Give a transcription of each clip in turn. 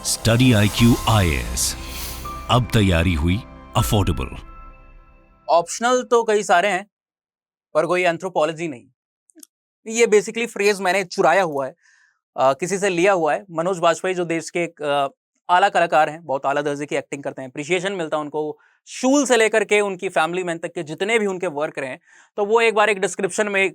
Study IQ IAS, अब तैयारी हुई अफोर्डेबल। ऑप्शनल तो कई सारे हैं पर कोई एंथ्रोपोलॉजी नहीं। ये बेसिकली फ्रेज मैंने चुराया हुआ है, किसी से लिया हुआ है। मनोज बाजपेयी जो देश के एक आला कलाकार हैं, बहुत आला दर्जे की एक्टिंग करते हैं, अप्रिशिएशन मिलता है उनको शूल से लेकर के उनकी फैमिली मैन तक के जितने भी उनके वर्क रहे हैं। तो वो एक बार एक डिस्क्रिप्शन में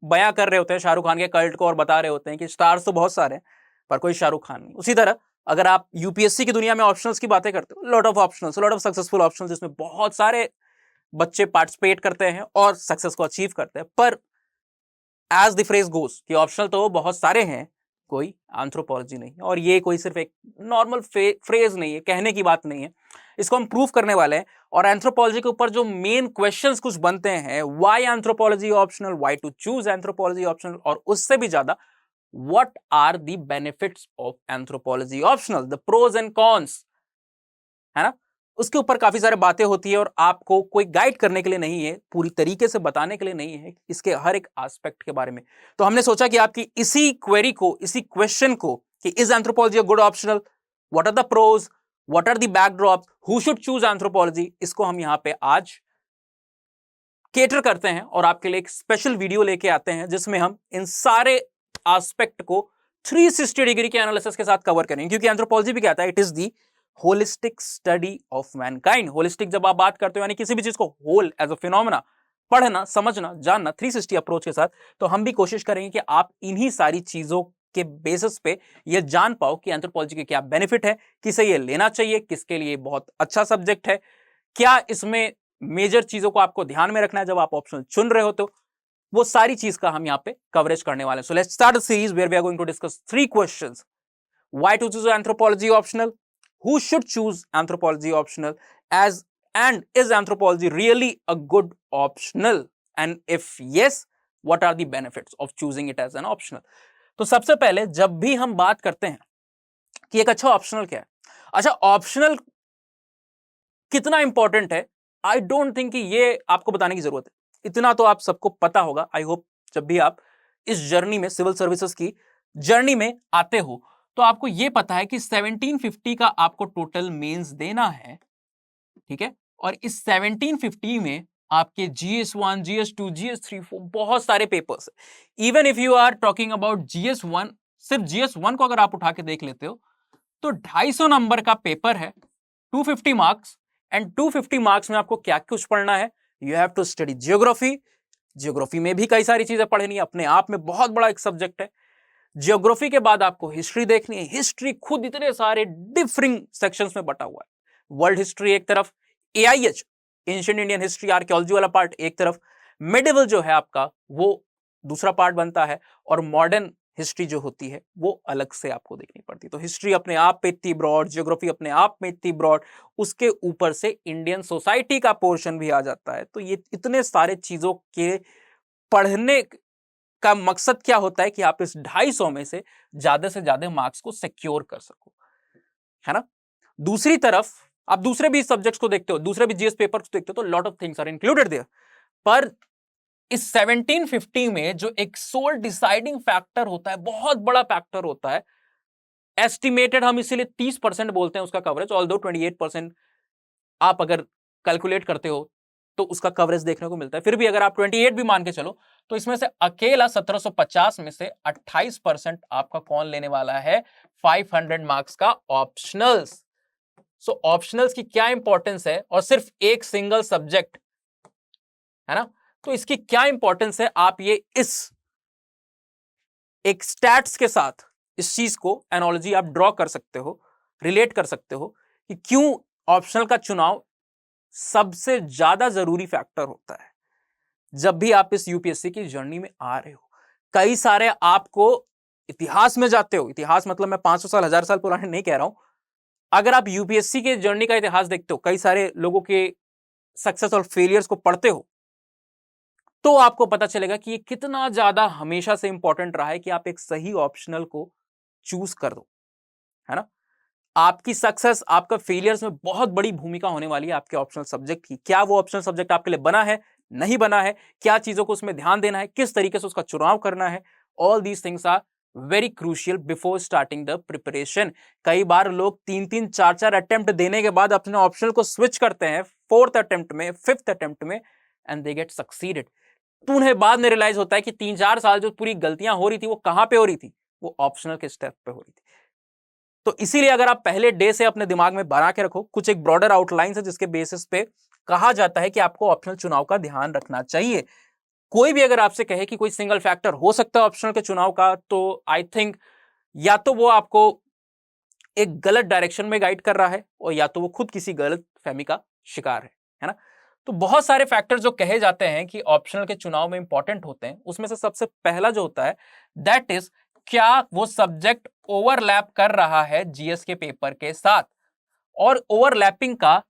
बयां कर रहे होते हैं शाहरुख खान के कल्ट को और बता रहे होते हैं कि स्टार्स तो बहुत सारे हैं पर कोई शाहरुख खान नहीं। उसी तरह अगर आप यूपीएससी की दुनिया में ऑप्शनल्स की बातें करते हो, lot of optionals, lot of successful optionals, जिसमें बहुत सारे बच्चे पार्टिसिपेट करते हैं और सक्सेस को अचीव करते हैं। पर एज द फ्रेज गोस कि ऑप्शनल तो बहुत सारे हैं, कोई एंथ्रोपोलॉजी नहीं है। और ये कोई सिर्फ एक नॉर्मल फ्रेज नहीं है, कहने की बात नहीं है, इसको हम प्रूव करने वाले हैं। और एंथ्रोपोलॉजी के ऊपर जो मेन क्वेश्चंस कुछ बनते हैं, why anthropology optional, why to choose anthropology optional, और उससे भी ज्यादा what are the benefits of anthropology optional, the pros and cons, है ना। उसके ऊपर काफी सारी बातें होती है और आपको कोई गाइड करने के लिए नहीं है, पूरी तरीके से बताने के लिए नहीं है इसके हर एक एस्पेक्ट के बारे में। तो हमने सोचा कि आपकी इसी क्वेरी को, इसी क्वेश्चन को कि is anthropology a good optional, what are the pros, what are the backdrop, who should choose anthropology, इसको हम यहां पे आज केटर करते हैं और आपके लिए एक स्पेशल वीडियो लेके आते हैं जिसमें हम इन सारे एस्पेक्ट को 360 डिग्री के एनालिसिस के साथ कवर करेंगे। क्योंकि एंथ्रोपोलॉजी भी कहता है it is the holistic study of Mankind. Holistic जब आप बात करते हो यानी किसी भी चीज को होल एज अ फिनोमेना पढ़ना, समझना, जानना 360 अप्रोच के साथ, तो हम भी कोशिश करेंगे कि आप इन्हीं सारी चीजों के बेसिस पे ये जान पाओ कि एंथ्रोपोलॉजी के क्या बेनिफिट है, किसे ये लेना चाहिए, किसके लिए बहुत अच्छा सब्जेक्ट है, क्या इसमें मेजर चीजों को आपको ध्यान में रखना है जब आप ऑप्शनल चुन रहे हो। तो वो सारी चीज का हम यहाँ पे कवरेज करने वाले हैं। So let's start the series where we are going to discuss 3 questions. Why to choose anthropology optional? Who should choose anthropology optional? And is anthropology really a good optional? And if yes, what are the benefits of choosing it as an optional? तो सबसे पहले जब भी हम बात करते हैं कि एक अच्छा ऑप्शनल क्या है, अच्छा ऑप्शनल कितना इंपॉर्टेंट है, आई डोंट थिंक कि ये आपको बताने की जरूरत है, इतना तो आप सबको पता होगा। आई होप जब भी आप इस जर्नी में, सिविल सर्विसेज की जर्नी में आते हो, तो आपको यह पता है कि 1750 का आपको टोटल मेंस देना है, ठीक है। और इस 1750 में आपके GS1, GS2, GS3, बहुत सारे papers. Even if you are talking about GS1, सिर्फ GS1 को अगर आप उठा के देख लेते हो तो 250 नंबर का पेपर है, 250 मार्क्स। एंड 250 मार्क्स में आपको क्या कुछ पढ़ना है, you have to study geography. Geography में भी कई सारी चीजें पढ़नी है, अपने आप में बहुत बड़ा एक सब्जेक्ट है। जियोग्राफी के बाद आपको हिस्ट्री देखनी है। हिस्ट्री खुद इतने सारे डिफरिंग सेक्शंस में बटा हुआ है। वर्ल्ड हिस्ट्री एक तरफ, AIH ancient Indian history archaeology वाला पार्ट एक तरफ, मेडिवल जो है आपका वो दूसरा पार्ट बनता है, और मॉडर्न हिस्ट्री जो होती है वो अलग से आपको देखनी पड़ती है। तो हिस्ट्री अपने आप में इतनी ब्रॉड, जियोग्राफी अपने आप में इतनी ब्रॉड, उसके ऊपर से इंडियन सोसाइटी का पोर्शन भी आ जाता है। तो ये इतने सारे चीजों के पढ़ने का मकसद क्या होता है कि आप इस 250 में से ज्यादा मार्क्स को सिक्योर कर सको, है ना। दूसरी तरफ आप दूसरे भी सब्जेक्ट्स को देखते हो, दूसरे भी जीएस पेपर को देखते हो, तो lot of things are included there. पर इस 1750 में जो एक सोल डिसाइडिंग फैक्टर होता है, बहुत बड़ा फैक्टर होता है, एस्टिमेटेड हम इसीलिए 30% बोलते हैं उसका कवरेज, ऑल्दो 28% आप अगर कैलकुलेट करते हो तो उसका कवरेज देखने को मिलता है। फिर भी अगर आप 28 भी मान के चलो तो इसमें से अकेला 1750 में से 28% आपका कौन लेने वाला है, 500 मार्क्स का ऑप्शनल्स। सो ऑप्शनल्स की क्या इंपॉर्टेंस है, और सिर्फ एक सिंगल सब्जेक्ट, है ना। तो इसकी क्या इंपॉर्टेंस है, आप ये इस एक स्टैट्स के साथ इस चीज को एनालॉजी आप ड्रॉ कर सकते हो, रिलेट कर सकते हो कि क्यों ऑप्शनल का चुनाव सबसे ज्यादा जरूरी फैक्टर होता है जब भी आप इस यूपीएससी की जर्नी में आ रहे हो। कई सारे आपको इतिहास में जाते हो, इतिहास मतलब मैं 500 साल 1000 साल पुराने नहीं कह रहा हूं, अगर आप यूपीएससी के जर्नी का इतिहास देखते हो, कई सारे लोगों के सक्सेस और फेलियर्स को पढ़ते हो, तो आपको पता चलेगा कि ये कितना ज्यादा हमेशा से इंपॉर्टेंट रहा है कि आप एक सही ऑप्शनल को चूज कर दो, है ना। आपकी सक्सेस, आपका फेलियर्स में बहुत बड़ी भूमिका होने वाली है आपके ऑप्शनल सब्जेक्ट की। क्या वो ऑप्शनल सब्जेक्ट आपके लिए बना है, नहीं बना है, क्या चीजों को उसमें ध्यान देना है, किस तरीके से उसका चुनाव करना है, all these things are very crucial before starting the preparation. कई बार लोग 3-3, 4-4 अटेम्प्ट देने के बाद अपने ऑप्शनल को स्विच करते हैं 4th अटेम्प्ट में, 5th अटेम्प्ट में, एंड दे गेट सक्सीडेड। तो उन्हें बाद में रियलाइज होता है कि 3-4 साल जो पूरी गलतियां हो रही थी वो कहां पे हो रही थी, वो ऑप्शनल के स्टेप पे हो रही थी। तो इसीलिए अगर आप पहले डे से अपने दिमाग में बना के रखो, कुछ एक ब्रॉडर आउटलाइन है जिसके बेसिस पे कहा जाता है कि आपको ऑप्शनल चुनाव का ध्यान रखना चाहिए। कोई भी अगर आपसे कहे कि कोई सिंगल फैक्टर हो सकता है ऑप्शनल के चुनाव का, तो आई थिंक या तो वो आपको एक गलत डायरेक्शन में गाइड कर रहा है और या तो वो खुद किसी गलत फहमी का शिकार है ना। तो बहुत सारे फैक्टर जो कहे जाते हैं कि ऑप्शनल के चुनाव में इंपॉर्टेंट होते हैं, उसमें से सबसे पहला जो होता है दैट इज क्या वो सब्जेक्ट ओवरलैप कर रहा है जीएस के पेपर के साथ, और ओवरलैपिंग का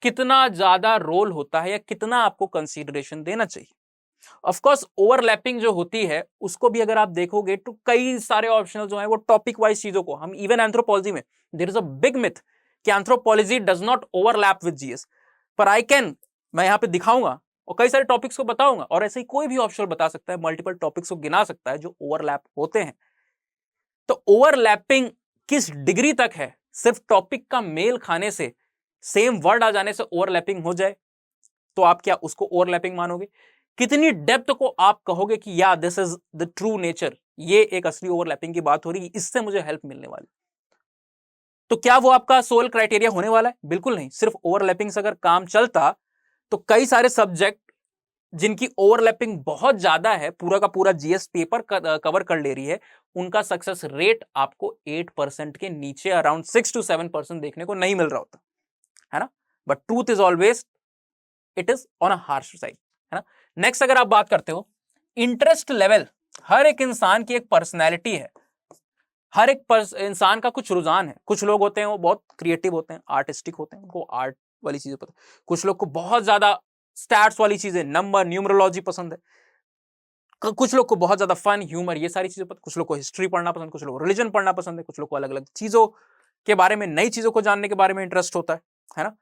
कितना ज्यादा रोल होता है या कितना आपको कंसीडरेशन देना चाहिए। ऑफ कोर्स ओवरलैपिंग जो होती है उसको भी अगर आप देखोगे तो कई सारे ऑप्शनल जो है वो टॉपिक वाइज चीजों को, हम इवन एंथ्रोपोलॉजी में there is a big myth कि anthropology does not overlap with GS, पर मैं यहां पे दिखाऊंगा और कई सारे टॉपिक्स को बताऊंगा, और ऐसे ही कोई भी ऑप्शनल बता सकता है, मल्टीपल टॉपिक्स को गिना सकता है जो ओवरलैप होते हैं। तो ओवरलैपिंग किस डिग्री तक है, सिर्फ टॉपिक का मेल खाने से, सेम वर्ड आ जाने से ओवरलैपिंग हो जाए तो आप क्या उसको ओवरलैपिंग मानोगे? कितनी डेप्थ को आप कहोगे कि या this is the true nature, ये एक असली ओवरलैपिंग की बात हो रही है, इससे मुझे हेल्प मिलने वाली। तो क्या वो आपका सोल क्राइटेरिया होने वाला है? बिल्कुल नहीं। सिर्फ ओवरलैपिंग से अगर काम चलता तो कई सारे सब्जेक्ट जिनकी ओवरलैपिंग बहुत ज्यादा है, पूरा का पूरा जीएस पेपर कवर कर ले रही है, उनका सक्सेस रेट आपको 8% के नीचे, अराउंड 6 to 7% देखने को नहीं मिल रहा होता है ना। But truth is always it is on a harsh side, है ना। नेक्स्ट अगर आप बात करते हो इंटरेस्ट लेवल, हर एक इंसान की एक पर्सनैलिटी है, हर एक इंसान का कुछ रुझान है। कुछ लोग होते हैं वो बहुत क्रिएटिव होते हैं, आर्टिस्टिक होते हैं, उनको आर्ट वाली चीजें पता है। कुछ लोग को बहुत ज्यादा स्टैट्स वाली चीजें, नंबर, न्यूमरोलॉजी पसंद है। कुछ लोग को बहुत ज्यादा फन, ह्यूमर, ये सारी चीजें पसंद। कुछ लोग को हिस्ट्री पढ़ना पसंद, कुछ लोग को रिलीजन पढ़ना पसंद है, कुछ लोग को अलग अलग चीजों के बारे में, नई चीजों को जानने के बारे में इंटरेस्ट होता है ना।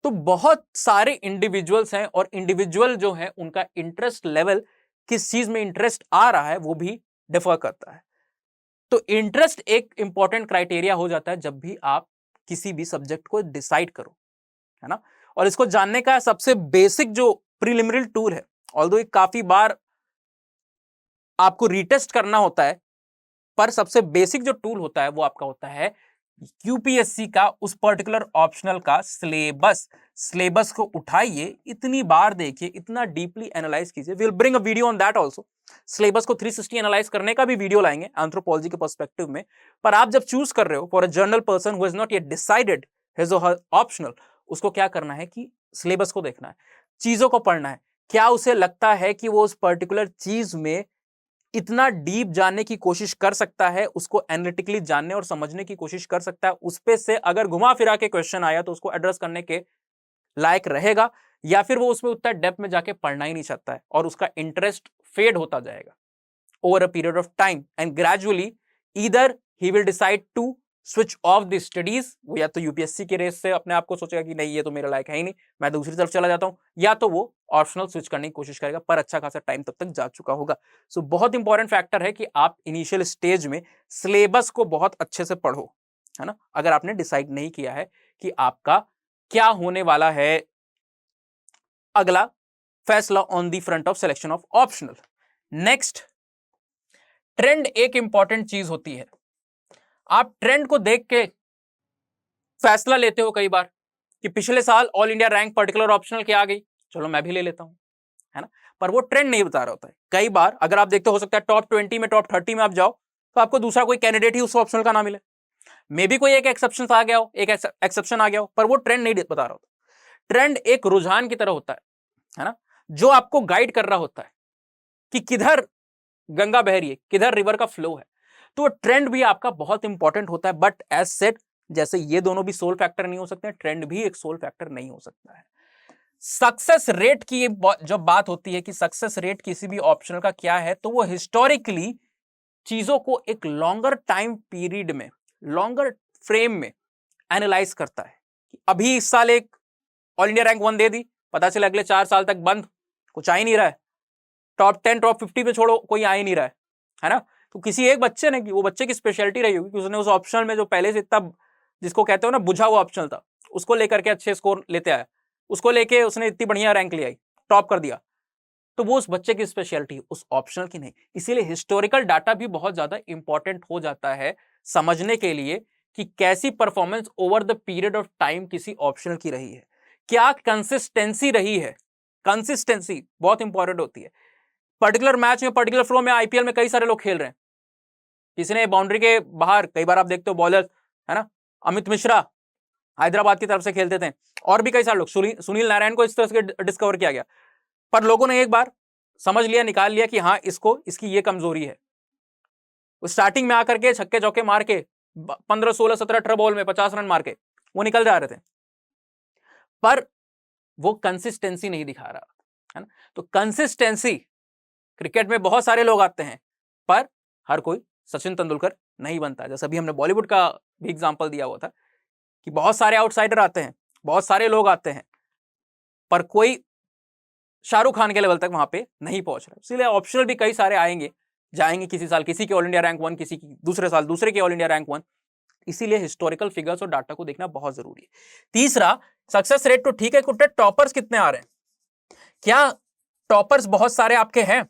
तो बहुत सारे इंडिविजुअल्स हैं और इंडिविजुअल जो है उनका इंटरेस्ट लेवल, किस चीज में इंटरेस्ट आ रहा है, वो भी डिफर करता है। तो इंटरेस्ट एक इंपॉर्टेंट क्राइटेरिया हो जाता है जब भी आप किसी भी सब्जेक्ट को डिसाइड करो, है ना। और इसको जानने का सबसे बेसिक जो प्रिलिमिनरी टूल है, ऑल्दो ये काफी बार आपको रीटेस्ट करना होता है, पर सबसे बेसिक जो टूल होता है वो आपका होता है यूपीएससी का उस पर्टिकुलर ऑप्शनल का सिलेबस। सिलेबस को उठाइए, इतनी बार देखिए, इतना डीपली एनालाइज कीजिए। We will bring a video on that also. Syllabus को 360 एनालाइज करने का भी वीडियो लाएंगे एंथ्रोपोलॉजी के पर्सपेक्टिव में। पर आप जब चूज कर रहे हो for a general person who has not yet decided his और हर ऑप्शनल, उसको क्या करना है कि सिलेबस को देखना है, चीजों को पढ़ना है। क्या उसे लगता है कि वो उस पर्टिकुलर चीज में इतना डीप जानने की कोशिश कर सकता है, उसको एनालिटिकली जानने और समझने की कोशिश कर सकता है, उस पे से अगर घुमा फिरा के क्वेश्चन आया तो उसको एड्रेस करने के लायक रहेगा, या फिर वो उसमें उतना डेप्थ में जाके पढ़ना ही नहीं चाहता है और उसका इंटरेस्ट फेड होता जाएगा over a period of time, and gradually either he will decide to switch off the studies, वो या तो यूपीएससी के रेस से अपने आप को सोचेगा कि नहीं ये तो मेरे लायक है ही नहीं, मैं दूसरी तरफ चला जाता हूं, या तो वो ऑप्शनल स्विच करने की कोशिश करेगा, पर अच्छा खासा टाइम तब तक जा चुका होगा। सो बहुत इंपॉर्टेंट फैक्टर है कि आप इनिशियल स्टेज में सिलेबस को बहुत अच्छे से पढ़ो, है ना, अगर आपने डिसाइड नहीं किया है कि आपका क्या होने वाला है अगला फैसला on the front of selection of optional. Next, trend एक इंपॉर्टेंट चीज होती है। आप ट्रेंड को देख के फैसला लेते हो कई बार कि पिछले साल all India rank particular optional के आ गई, चलो मैं भी ले लेता हूं, है ना। पर वो ट्रेंड नहीं बता रहा होता है। कई बार अगर आप देखते हो सकता है टॉप 20 में, टॉप 30 में आप जाओ तो आपको दूसरा कोई कैंडिडेट ही उस ऑप्शनल का ना मिले, मे बी कोई एक एक्सेप्शन आ गया हो, एक एक्सेप्शन आ गया हो, पर वो ट्रेंड नहीं बता रहा होता। ट्रेंड एक रुझान की तरह होता है ना, जो आपको गाइड कर रहा होता है कि किधर गंगा बह रही है, किधर रिवर का फ्लो है। तो ट्रेंड भी आपका बहुत इंपॉर्टेंट होता है, बट एज सेट, जैसे ये दोनों भी सोल फैक्टर नहीं हो सकते, ट्रेंड भी एक सोल फैक्टर नहीं हो सकता है। सक्सेस रेट की जब बात होती है कि सक्सेस रेट किसी भी ऑप्शनल का क्या है, तो वो हिस्टोरिकली चीजों को एक लॉन्गर टाइम पीरियड में, लॉन्गर फ्रेम में एनालाइज करता है। अभी इस साल एक ऑल इंडिया रैंक 1 दे दी, पता चला अगले 4 साल तक बंद, कुछ आ ही नहीं रहा है, टॉप 10 टॉप 50 पे छोड़ो, कोई आ ही नहीं रहा है ना। तो किसी एक बच्चे ने, वो बच्चे की स्पेशलिटी रही होगी कि उसने उस ऑप्शनल में जो पहले से इतना, जिसको कहते हो ना बुझा हुआ ऑप्शनल था, उसको लेकर के अच्छे स्कोर लेते आया, उसको लेके उसने इतनी बढ़िया रैंक ले आई, टॉप कर दिया, तो वो उस बच्चे की स्पेशलिटी, उस ऑप्शनल की नहीं। इसीलिए हिस्टोरिकल डाटा भी बहुत ज्यादा इंपॉर्टेंट हो जाता है समझने के लिए कि कैसी performance over the period of time किसी ऑप्शनल की रही है, क्या कंसिस्टेंसी रही है। कंसिस्टेंसी बहुत इंपॉर्टेंट होती है। पर्टिकुलर मैच में, पर्टिकुलर फ्लो में, आईपीएल में कई सारे लोग खेल रहे हैं, किसी ने बाउंड्री के बाहर, कई बार आप देखते हो बॉलर, है ना, अमित मिश्रा हैदराबाद की तरफ से खेलते थे, और भी कई सारे लोग, सुनील नारायण को इस तरह से डिस्कवर किया गया, पर लोगों ने एक बार समझ लिया, निकाल लिया कि हाँ इसको, इसकी ये कमजोरी है। स्टार्टिंग में आकर के छक्के चौके मार के 15 16 17 18 बॉल में 50 रन मार के वो निकल जा रहे थे, पर वो कंसिस्टेंसी नहीं दिखा रहा, है ना। तो कंसिस्टेंसी, क्रिकेट में बहुत सारे लोग आते हैं, पर हर कोई सचिन तेंदुलकर नहीं बनता। जैसे अभी हमने बॉलीवुड का भी एग्जांपल दिया हुआ था कि बहुत सारे आउटसाइडर आते हैं, बहुत सारे लोग आते हैं, पर कोई शाहरुख खान के लेवल तक वहां पे नहीं पहुंच रहा। इसीलिए ऑप्शनल भी कई सारे आएंगे जाएंगे, किसी साल किसी के ऑल इंडिया रैंक 1, किसी की दूसरे साल दूसरे के ऑल इंडिया रैंक 1। इसीलिए हिस्टोरिकल फिगर्स और डाटा को देखना बहुत जरूरी है। तीसरा, सक्सेस रेट तो ठीक है, कुत्ते टॉपर्स कितने आ रहे हैं, क्या टॉपर्स बहुत सारे आपके हैं,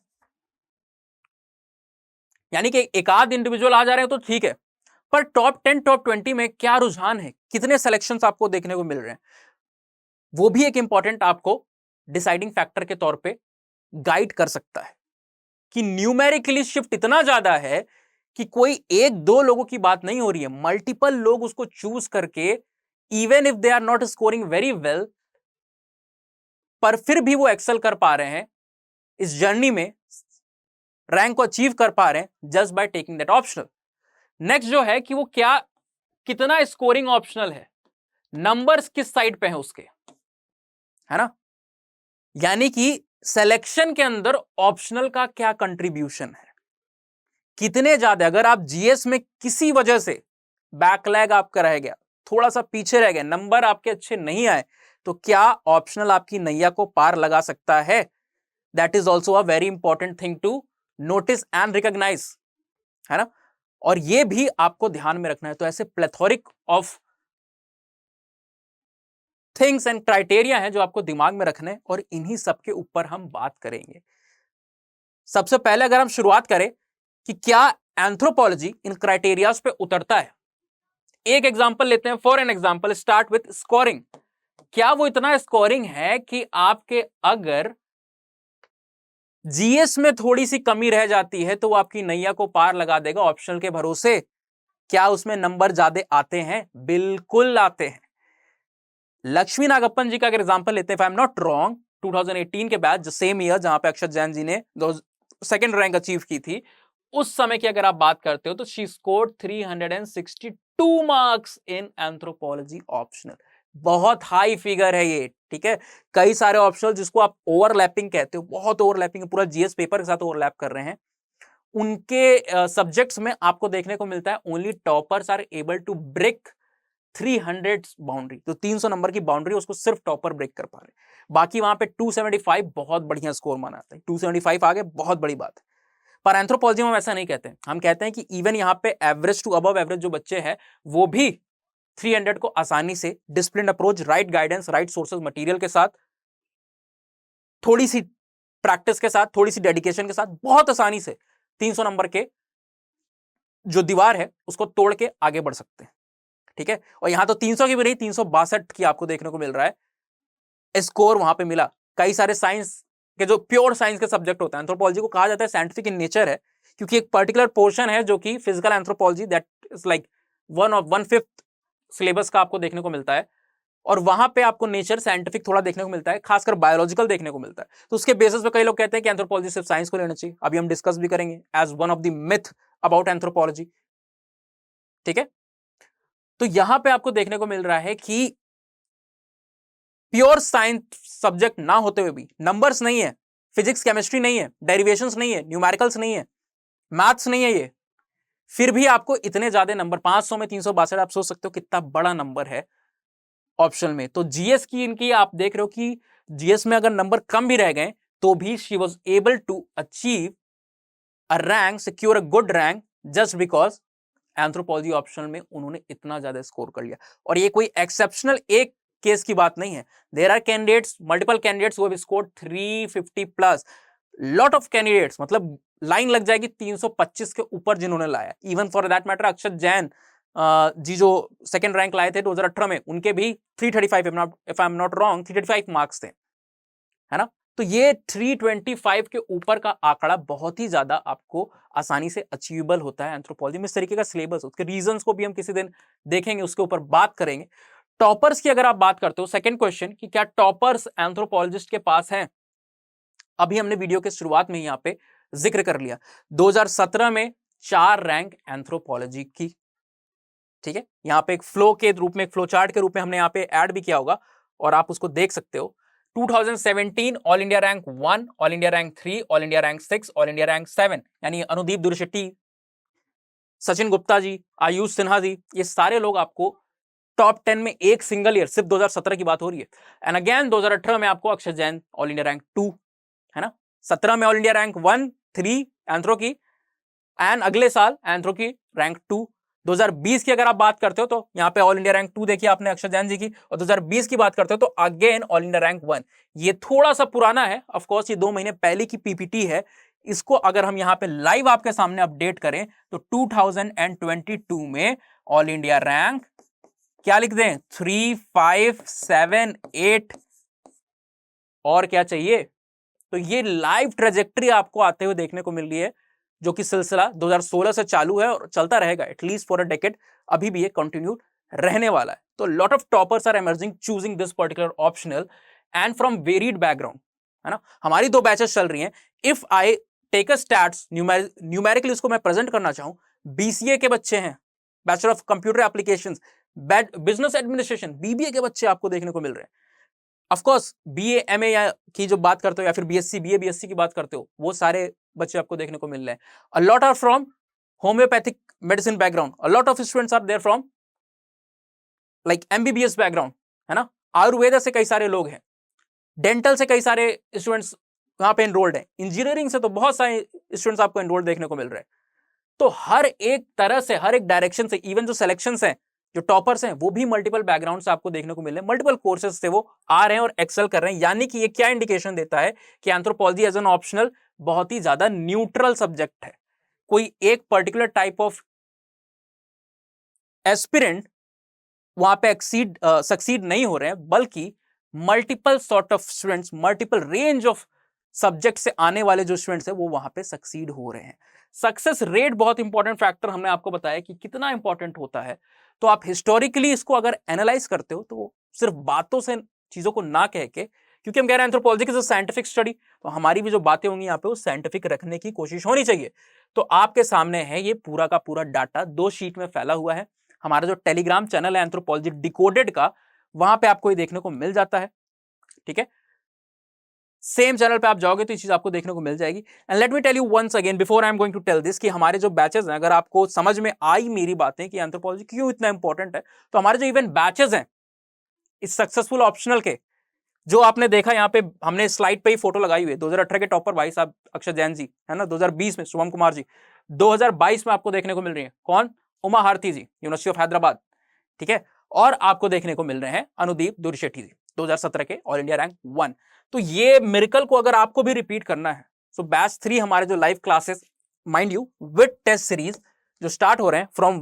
यानी कि एक आध इंडिविजुअल आ जा रहे हैं तो ठीक है, पर टॉप 10 टॉप 20 में क्या रुझान है, कितने सिलेक्शंस आपको देखने को मिल रहे हैं, वो भी एक इंपॉर्टेंट आपको डिसाइडिंग फैक्टर के तौर पे गाइड कर सकता है कि न्यूमेरिकली शिफ्ट इतना ज्यादा है कि कोई एक दो लोगों की बात नहीं हो रही है, मल्टीपल लोग उसको चूज करके, even if they are not scoring very well, पर फिर भी वो एक्सेल कर पा रहे हैं इस जर्नी में, रैंक को अचीव कर पा रहे हैं just by taking that optional. Next जो है कि वो क्या, कितना स्कोरिंग ऑप्शनल है, नंबर्स किस साइड पे हैं उसके, है ना, यानी कि सिलेक्शन के अंदर ऑप्शनल का क्या कंट्रीब्यूशन है, कितने ज्यादा। अगर आप जीएस में किसी वजह से बैकलैग आपका रह गया, थोड़ा सा पीछे रह गए, नंबर आपके अच्छे नहीं आए, तो क्या ऑप्शनल आपकी नैया को पार लगा सकता है। That is also a very important thing to notice and recognise, है ना, और ये भी आपको ध्यान में रखना है। तो ऐसे प्लेथोरिक ऑफ थिंग्स एंड क्राइटेरिया हैं जो आपको दिमाग में रखने, और इन्हीं सबके ऊपर हम बात करेंगे। सबसे पहले अगर हम शुरुआत करें कि क्या एंथ्रोपोलॉजी इन क्राइटेरियाज पे उतरता है, एक एग्जांपल लेते हैं। For an example, start with scoring. क्या वो इतना स्कोरिंग है कि आपके अगर जीएस में थोड़ी सी कमी रह जाती है तो वो आपकी नैया को पार लगा देगा ऑप्शनल के भरोसे। क्या उसमें नंबर ज्यादा आते हैं? बिल्कुल आते हैं। लक्ष्मी नागप्पन जी का अगर एग्जांपल लेते हैं, if I am not wrong, 2018 के बाद, सेम ईयर जहां पे अक्षत जैन जी ने सेकंड रैंक अचीव की थी, उस समय की अगर आप बात करते हो तो she scored 362 marks in anthropology optional. बहुत हाई फिगर है ये, ठीक है। कई सारे ऑप्शनल जिसको आप ओवरलैपिंग कहते हो, बहुत ओवरलैपिंग, पूरा जीएस पेपर के साथ ओवरलैप कर रहे हैं, उनके सब्जेक्ट्स में आपको देखने को मिलता है only toppers are able to break 300 boundary. तो 300 नंबर की बाउंड्री उसको सिर्फ टॉपर ब्रेक कर पा रहे। बाकी वहां पे 275 बहुत बढ़िया स्कोर माना जाता है, 275 आगे बहुत बड़ी बात है। पर एंथ्रोपोलॉजी में हम ऐसा नहीं कहते हैं, हम कहते हैं कि इवन यहां पे एवरेज टू अबव एवरेज जो बच्चे हैं वो भी 300 को आसानी से discipline approach, right guidance, right sources material के साथ, थोड़ी सी प्रैक्टिस के साथ, थोड़ी सी डेडिकेशन के साथ बहुत आसानी से 300 नंबर के जो दीवार है उसको तोड़ के आगे बढ़ सकते हैं, ठीक है। और यहां तो 300 की भी नहीं, 362 की आपको देखने को मिल रहा है स्कोर वहां पे मिला। कई सारे साइंस के जो प्योर साइंस के सब्जेक्ट होता है, एंथ्रोपोलॉजी को कहा जाता है साइंटिफिक इन नेचर है, क्योंकि एक पर्टिकुलर पोर्शन है जो कि physical anthropology, that is like 1/5 syllabus का आपको देखने को मिलता है, और वहां पे आपको नेचर साइंटिफिक थोड़ा देखने को मिलता है, खासकर बायोलॉजिकल देखने को मिलता है। तो उसके बेसिस पे कई लोग कहते हैं कि एंथ्रोपोलॉजी सिर्फ साइंस को लेना चाहिए। अभी हम डिस्कस भी करेंगे as one of the myth about anthropology, ठीक है। तो यहां पे आपको देखने को मिल रहा है कि प्योर साइंस सब्जेक्ट ना होते हुए भी, नंबर्स नहीं है, फिजिक्स केमिस्ट्री नहीं है, डेरिवेशंस नहीं है, न्यूमेरिकल्स नहीं है, मैथ्स नहीं है, ये फिर भी आपको इतने ज्यादा नंबर, 500 में 362, आप सोच सकते हो कितना बड़ा नंबर है ऑप्शनल में। तो जीएस की इनकी आप देख रहे हो कि जीएस में अगर नंबर कम भी रह गए तो भी she was able to achieve a rank, secure a good rank just because anthropology optional में उन्होंने इतना ज्यादा स्कोर कर लिया। और ये कोई एक्सेप्शनल एक केस की बात नहीं है। There are candidates, multiple candidates who have scored 350 plus, lot of candidates, मतलब लाइन लग जाएगी 325 के ऊपर जिन्होंने लाया। Even for that matter Akshat Jain ji जो सेकंड रैंक लाए थे 2018 में, उनके भी 335 if I am not wrong 335 marks थे, है ना। तो ये 325 के ऊपर का आंकड़ा बहुत ही ज्यादा आपको आसानी से अचीवेबल होता है एंथ्रोपोलॉजी में। इस तरीके का सिलेबस, उसके रीजंस को भी हम किसी दिन देखेंगे, उसके ऊपर बात करेंगे। टॉपर्स की अगर आप बात करते हो, सेकंड क्वेश्चन कि क्या टॉपर्स एंथ्रोपोलॉजिस्ट के पास हैं, अभी हमने वीडियो के शुरुआत में यहां पे जिक्र कर लिया। 2017 में 4 रैंक एंथ्रोपोलॉजी की, ठीक है। यहां पे एक फ्लो के रूप में, एक फ्लो चार्ट के रूप में हमने यहां पे ऐड भी किया होगा और आप उसको देख सकते हो। 2017 all India rank 1, all India rank 3, all India rank 6, all India rank 7, यानी अनुदीप दुर्शेट्टी, सचिन गुप्ता जी, आयुष सिन्हा जी, ये सारे लोग आपको टॉप 10 में एक सिंगल ईयर, सिर्फ 2017 की बात हो रही है। एंड अगेन 2018 में आपको Akshay Jain all India rank 2, है ना। 17 में ऑल इंडिया रैंक 1, 3 एंथ्रो की, एंड अगले साल एंथ्रो की रैंक 2। 2020 की अगर आप बात करते हो तो यहाँ पे ऑल इंडिया रैंक 2 देखिए आपने अक्षय जैन जी की, और 2020 की बात करते हो तो अगेन ऑल इंडिया रैंक 1। ये थोड़ा सा पुराना है, ऑफ कोर्स ये 2 महीने पहले की पीपीटी है। इसको अगर हम यहाँ पे लाइव आपके सामने अपडेट करें तो 2022 में ऑल इंडिया रैंक क्या लिख दें, 3, 5, 7, 8, और क्या चाहिए। तो ये लाइव ट्रेजेक्ट्री आपको आते हुए देखने को मिल रही है, जो कि सिलसिला 2016 से चालू है और चलता रहेगा एटलीस्ट फॉर अ डेकेड, अभी भी ये कंटिन्यू रहने वाला है। तो lot of toppers are emerging choosing this particular optional and from varied background, है ना। हमारी 2 बैचेस चल रही हैं। If I take a stats numerically इसको मैं प्रेजेंट करना चाहूं, बीसीए के बच्चे हैं, bachelor of computer applications, business administration, BBA के बच्चे आपको देखने को मिल रहे हैं। ऑफ कोर्स बीए एमए या की जो बात करते हो, या फिर बीएससी बीए बीएससी की बात करते हो, वो सारे बच्चे आपको देखने को मिल रहे हैं। A lot are from homeopathic medicine background, a lot of students are there from like MBBS background, है ना। आयुर्वेदा से कई सारे लोग हैं, डेंटल से कई सारे स्टूडेंट्स वहां पे एनरोल्ड हैं, इंजीनियरिंग से तो बहुत सारे स्टूडेंट्स आपको एनरोल्ड देखने को मिल रहे हैं। तो हर एक तरह से, हर एक डायरेक्शन से, इवन जो सिलेक्शंस हैं, जो टॉपर्स हैं, वो भी मल्टीपल बैकग्राउंड से आपको देखने को मिल रहे हैं, मल्टीपल कोर्सेज से वो आ रहे हैं और एक्सेल कर रहे हैं। यानी कि ये क्या इंडिकेशन देता है कि एंथ्रोपोलॉजी एज एन ऑप्शनल बहुत ही ज्यादा न्यूट्रल सब्जेक्ट है। कोई एक पर्टिकुलर टाइप ऑफ एस्पिरेंट वहां पे सक्सीड नहीं हो रहे हैं, बल्कि multiple sort of students, multiple range of subject से आने वाले जो स्टूडेंट्स हैं वो वहां पे सक्सीड हो रहे हैं। सक्सेस रेट बहुत इंपॉर्टेंट फैक्टर हमने आपको बताया कि कितना इंपॉर्टेंट होता है। तो आप हिस्टोरिकली इसको अगर एनालाइज करते हो तो सिर्फ बातों से चीजों को ना कह के, क्योंकि हम कह रहे हैं anthropology is a scientific study, तो हमारी भी जो बातें होंगी यहाँ पे वो साइंटिफिक रखने की कोशिश होनी चाहिए। तो आपके सामने है ये पूरा का पूरा डाटा 2 शीट में फैला हुआ है। हमारा जो टेलीग्राम चैनल है एंथ्रोपोलॉजी डिकोडेड का, वहां पे आपको ये देखने को मिल जाता है, ठीक है। सेम चैनल पे आप जाओगे तो ये चीज आपको देखने को मिल जाएगी। And let me tell you once again before I am going to tell this कि हमारे जो बैचेस हैं, अगर आपको समझ में आई मेरी बातें कि एंथ्रोपोलॉजी क्यों इतना इंपॉर्टेंट है, तो हमारे जो इवन बैचेस हैं इस सक्सेसफुल ऑप्शनल के, जो आपने देखा यहाँ पे हमने स्लाइड पे ही फोटो लगाई हुई है, 2018 के टॉपर भाई साहब अक्षय जैन जी, है ना। 2020 में शुभम कुमार जी, 2022 में आपको देखने को मिल रही है कौन, Uma Harthi ji, university of Hyderabad, ठीक है। और आपको देखने को मिल रहे हैं अनुदीप दुर्शेट्टी जी, 2017 के ऑल इंडिया रैंक 1। तो ये मिरेकल को अगर आपको भी रिपीट करना है, सो बैच 3 हमारे जो live classes, mind you with test series, जो स्टार्ट हो रहे हैं फ्रॉम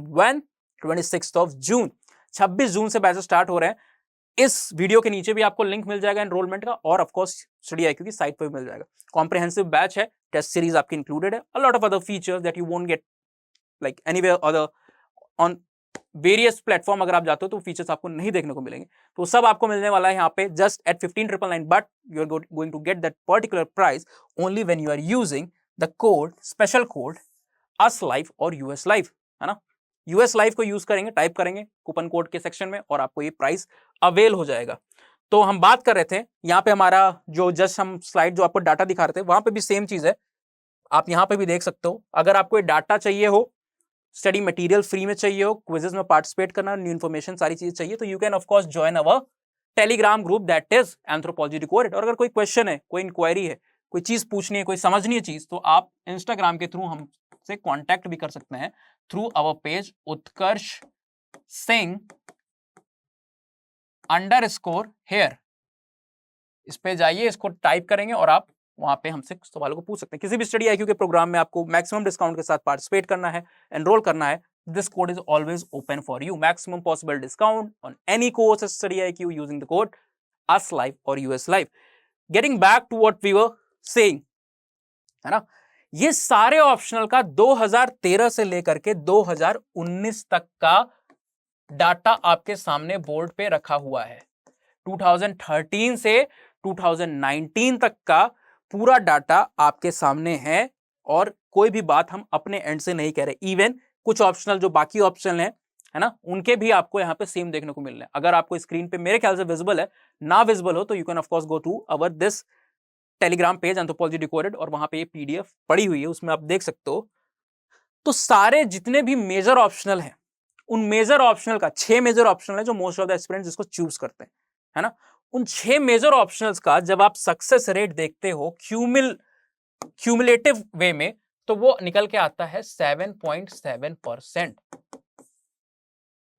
26 ऑफ जून, 26 जून से बैचेस स्टार्ट हो रहे हैं। इस वीडियो के नीचे भी आपको लिंक मिल जाएगा एनरोलमेंट का, और ऑफ कोर्स स्टडी IQ की साइट पर भी मिल जाएगा। कॉम्प्रिहेंसिव बैच है, टेस्ट सीरीज आपकी इंक्लूडेड है, अ lot of other features that you won't get like anywhere other on various platform. अगर आप जाते हो तो फीचर्स आपको नहीं देखने को मिलेंगे, तो सब आपको मिलने वाला है यहाँ पे just at 15,999, but you are going to get that particular price only when you are using the code, special code US live और यूएस लाइव, है ना। यूएस लाइव को यूज करेंगे, टाइप करेंगे कूपन कोड के सेक्शन में, और आपको ये प्राइस अवेल हो जाएगा। तो हम बात कर रहे थे यहाँ पे, हमारा जो जस्ट हम स्लाइड जो आपको डाटा दिखा रहे थे, वहां पे भी सेम चीज है, आप यहाँ पे भी देख सकते हो। अगर आपको ये डाटा चाहिए हो, स्टडी मटेरियल फ्री में चाहिए हो, क्विजेस में पार्टिसिपेट करना, न्यू इन्फॉर्मेशन सारी चीजें चाहिए, तो you can of course join our Telegram group that is anthropology decoded. और अगर कोई क्वेश्चन है, कोई इंक्वायरी है, कोई चीज पूछनी है, कोई समझनी है चीज, तो आप इंस्टाग्राम के थ्रू हमसे कांटेक्ट भी कर सकते हैं through our page Utkarsh Singh _here. इस पे जाइए, इसको टाइप करेंगे और आप वहां पे हमसे सवालों को पूछ सकते हैं। किसी भी स्टडी IQ के प्रोग्राम में आपको मैक्सिमम डिस्काउंट के साथ पार्टिसिपेट करना है, एनरोल करना है, this code is always open for you. Maximum possible discount on any course at Study IQ using the code USLIVE or US Live. Getting back to what we were saying, है ना, ये सारे optional का 2013 से लेकर के 2019 तक का डाटा आपके सामने बोर्ड पे रखा हुआ है। 2013 से 2019 तक का पूरा डाटा आपके सामने है और कोई भी बात हम अपने एंड से नहीं कह रहे। इवन कुछ ऑप्शनल जो बाकी ऑप्शनल है ना, उनके भी आपको यहाँ पे सेम देखने को मिल रहे हैं। अगर आपको स्क्रीन पे मेरे ख्याल से विजिबल है, ना विजिबल हो तो you can of course go to our this Telegram page anthropology decoded, और वहां पे ये PDF पड़ी हुई है, उसमें आप देख सकते हो। तो सारे जितने भी मेजर ऑप्शनल हैं, उन मेजर ऑप्शनल का 6 मेजर ऑप्शनल है जो मोस्ट ऑफ द एस्पिरेंट्स जिसको चूज करते हैं, है ना, उन 6 मेजर ऑप्शनल्स का जब आप सक्सेस रेट देखते हो क्यूमुलेटिव वे में, तो वो निकल के आता है 7.7%,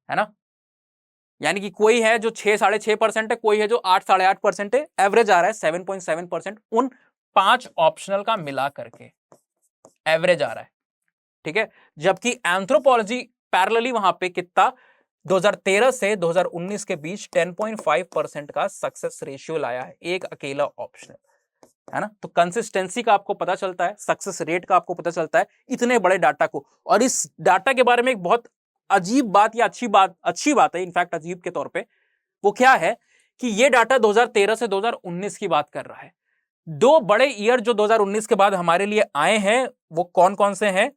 है ना। यानी कि कोई है जो 6-6.5% है, कोई है जो 8-8.5% है, एवरेज आ रहा है 7.7% उन 5 ऑप्शनल का मिला करके एवरेज आ रहा है, ठीक है। जबकि एंथ्रोपोलॉजी पैरेलली वहां पे कितना 2013 से 2019 के बीच 10.5% का सक्सेस रेशियो लाया है, एक अकेला ऑप्शनल, है ना। तो कंसिस्टेंसी का आपको पता चलता है, सक्सेस रेट का आपको पता चलता है इतने बड़े डाटा को। और इस डाटा के बारे में एक बहुत अजीब बात या अच्छी बात है, इनफैक्ट अजीब के तौर पे, वो क्या है कि ये डाटा 2013 से 2019 की बात कर रहा है। 2 बड़े ईयर जो 2019 के बाद हमारे लिए आए हैं वो कौन कौन से हैं?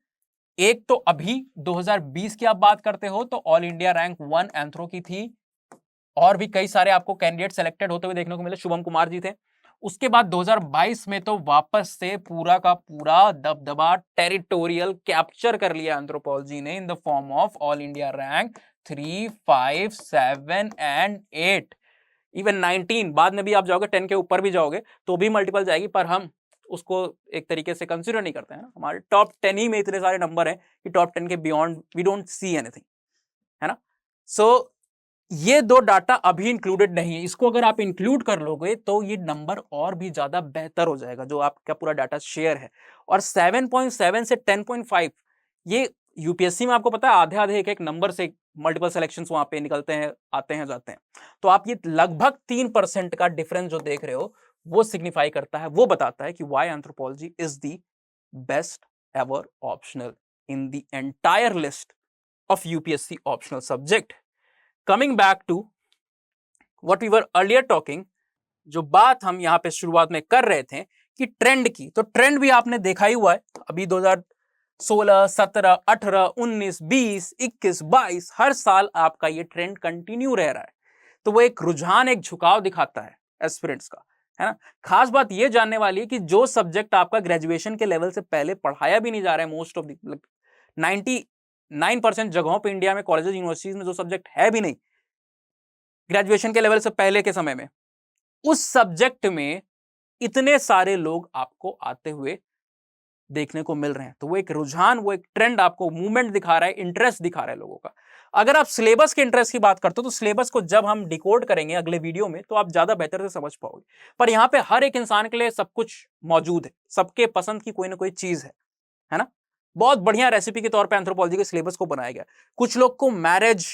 एक तो अभी 2020 की आप बात करते हो तो ऑल इंडिया रैंक 1 एंथ्रो की थी, और भी कई सारे आपको कैंडिडेट सेलेक्टेड होते हुए देखने को मिले, शुभम कुमार जी थे। उसके बाद 2022 में तो वापस से पूरा का पूरा दबदबा टेरिटोरियल कैप्चर कर लिया एंथ्रोपोलॉजी ने in the form of all India rank 3, 5, 7 and 8, even 19। बाद में भी आप जाओगे 10 के ऊपर भी जाओगे तो भी मल्टीपल जाएगी, पर हम उसको एक तरीके से कंसिडर नहीं करते हैं ना। हमारे टॉप 10 ही में इतने सारे नंबर हैं कि टॉप 10 के beyond we don't see anything, है ना। सो ये 2 डाटा अभी इंक्लूडेड नहीं है, इसको अगर आप इंक्लूड कर लोगे तो ये नंबर और भी ज्यादा बेहतर हो जाएगा जो आपका पूरा डाटा शेयर है। और 7.7 से 10.5 ये यूपीएससी में आपको पता है आधे एक नंबर से मल्टीपल सिलेक्शंस वहां पे निकलते हैं, आते हैं जाते हैं। तो आप ये लगभग 3% का डिफरेंस जो देख रहे हो वो सिग्निफाई करता है, वो बताता है कि why anthropology is the best ever optional in the entire list of UPSC optional subject. Coming back to what we were earlier talking, जो बात हम यहां पे शुरुआत में कर रहे थे कि ट्रेंड की, तो ट्रेंड भी आपने देखा ही हुआ है। अभी 2016, 17, 18, 19, 20, 21, 22 हर साल आपका ये ट्रेंड कंटिन्यू रह रहा है। तो वो एक रुझान, एक झुकाव दिखाता है एस्पिरेंट्स का, है ना। खास बात ये जानने वाली है कि जो सब्जेक्ट आपका ग्रेजुएशन के लेवल से पहले पढ़ाया भी नहीं जा रहा है, मोस्ट ऑफ द 99% जगहों पे इंडिया में कॉलेजेस यूनिवर्सिटीज में जो सब्जेक्ट है भी नहीं ग्रेजुएशन के लेवल से पहले के समय में, उस सब्जेक्ट में इतने सारे लोग आपको आते हुए देखने को मिल रहे हैं। तो वो एक रुझान, वो एक ट्रेंड आपको मूवमेंट दिखा रहा है, इंटरेस्ट दिखा रहा है लोगों का। अगर आप सिलेबस के इंटरेस्ट की बात करते हो तो सिलेबस को जब हम डिकोड करेंगे अगले वीडियो में तो आप ज्यादा बेहतर से समझ पाओगे। पर यहाँ पे हर एक इंसान के लिए सब कुछ मौजूद है, सबके पसंद की कोई ना कोई चीज है ना। बहुत बढ़िया रेसिपी के तौर पे एंथ्रोपोलॉजी के सिलेबस को बनाया गया। कुछ लोग को मैरिज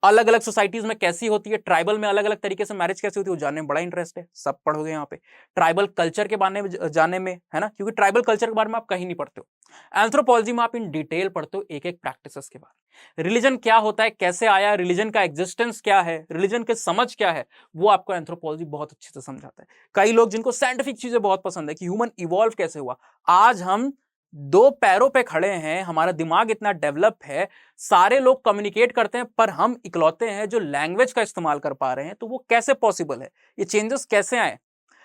अलग अलग सोसाइटीज में कैसी होती है, ट्राइबल में अलग अलग तरीके से मैरिज कैसी होती है, वो जानने में बड़ा इंटरेस्ट है, सब पढ़ोगे यहाँ पे। ट्राइबल कल्चर के बारे में जानने में, है ना, क्योंकि ट्राइबल कल्चर के बारे में आप कहीं नहीं पढ़ते हो। एंथ्रोपोलॉजी में आप इन डिटेल पढ़ते हो एक एक प्रैक्टिसेस के बारे में। रिलीजन क्या होता है, कैसे आया, रिलीजन का एग्जिस्टेंस क्या है, रिलीजन के समझ क्या है, वो आपको एंथ्रोपोलॉजी बहुत अच्छे से समझाता है। कई लोग जिनको साइंटिफिक चीजें बहुत पसंद है कि ह्यूमन इवॉल्व कैसे हुआ, आज हम 2 पैरों पे खड़े हैं, हमारा दिमाग इतना डेवलप है, सारे लोग कम्युनिकेट करते हैं, पर हम इकलौते हैं जो लैंग्वेज का इस्तेमाल कर पा रहे हैं। तो वो कैसे पॉसिबल है, ये चेंजेस कैसे आए?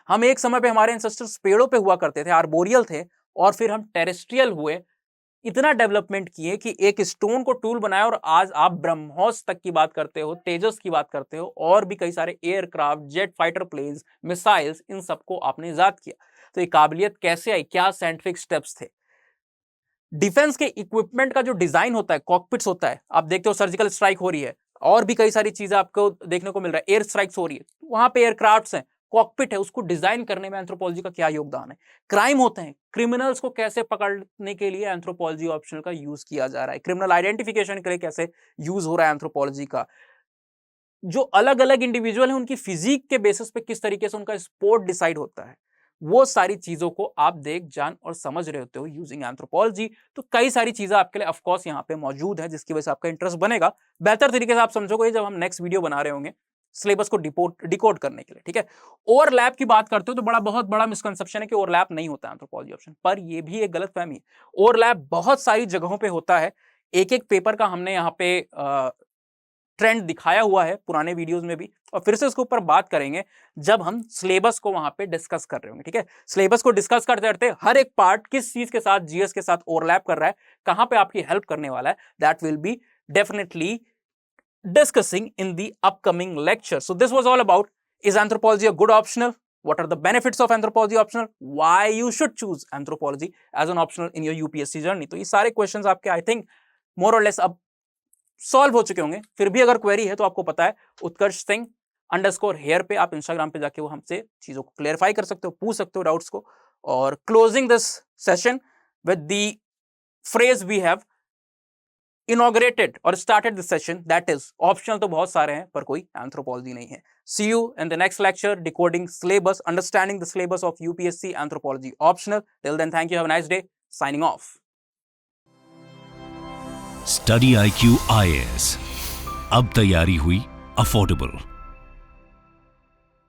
हम एक समय पे हमारे एंसेस्टर्स पेड़ों पे हुआ करते थे, आर्बोरियल थे, और फिर हम टेरेस्ट्रियल हुए, इतना डेवलपमेंट किए कि एक स्टोन को टूल बनाया, और आज आप ब्रह्मोस तक की बात करते हो, तेजस की बात करते हो, और भी कई सारे aircraft, jet fighter planes, missiles, इन सबको आपने इजाद किया। तो ये काबिलियत कैसे आई, क्या साइंटिफिक स्टेप्स थे। डिफेंस के इक्विपमेंट का जो डिजाइन होता है, कॉकपिट्स होता है, आप देखते हो सर्जिकल स्ट्राइक हो रही है और भी कई सारी चीजें आपको देखने को मिल रहा है, एयर स्ट्राइक्स हो रही है, वहां पे एयरक्राफ्ट्स हैं, कॉकपिट है, उसको डिजाइन करने में एंथ्रोपोलॉजी का क्या योगदान है। क्राइम होते हैं, क्रिमिनल्स को कैसे पकड़ने के लिए एंथ्रोपोलॉजी ऑप्शनल का यूज किया जा रहा है, क्रिमिनल आइडेंटिफिकेशन के लिए कैसे यूज हो रहा है एंथ्रोपोलॉजी का। जो अलग अलग इंडिविजुअल है उनकी फिजिक के बेसिस पे किस तरीके से उनका स्पोर्ट डिसाइड होता है, वो सारी चीजों को आप देख जान और समझ रहे होते हो यूजिंग एंथ्रोपोलॉजी। तो कई सारी चीजें आपके लिए ऑफ कोर्स यहाँ पे मौजूद है, जिसकी वजह से आपका इंटरेस्ट बनेगा। बेहतर तरीके से आप समझोगे जब हम नेक्स्ट वीडियो बना रहे होंगे सिलेबस को डिकोड करने के लिए, ठीक है। ओवरलैप की बात करते हो तो बहुत बड़ा मिसकंसेप्शन है कि ओवरलैप नहीं होता एंथ्रोपोलॉजी ऑप्शन, पर ये भी एक गलतफहमी है। ओवरलैप बहुत सारी जगहों पे होता है। एक एक पेपर का हमने यहाँ पे ट्रेंड दिखाया हुआ है पुराने वीडियोस में भी, और फिर से इसके ऊपर बात करेंगे जब हम सिलेबस को वहां पे डिस्कस कर रहे होंगे, ठीक है। सिलेबस को डिस्कस करते करते हर एक पार्ट किस चीज के साथ, जीएस के साथ ओवरलैप कर रहा है, कहां पे आपकी हेल्प करने वाला है, that will be definitely discussing in the upcoming lecture. So this was all about, is anthropology a good optional? What are the benefits of anthropology optional? Why you should choose anthropology as an optional in your UPSC journey? तो ये सारे questions आपके I think more or less अब solve हो चुके होंगे। फिर भी अगर क्वेरी है तो आपको पता है उत्कर्ष सिंह _hair पे आप इंस्टाग्राम पे जाके वो हमसे चीजों को क्लेरिफाई कर सकते हो, पूछ सकते हो डाउट्स को। और closing this session with the phrase we have inaugurated or started this session, that is optional तो बहुत सारे हैं पर कोई एंथ्रोपोलॉजी नहीं है। See you in the next lecture, decoding syllabus, understanding the syllabus of UPSC anthropology optional. Till then, thank you, have a nice day, signing off. Study IQ IAS, अब तैयारी हुई अफोर्डेबल।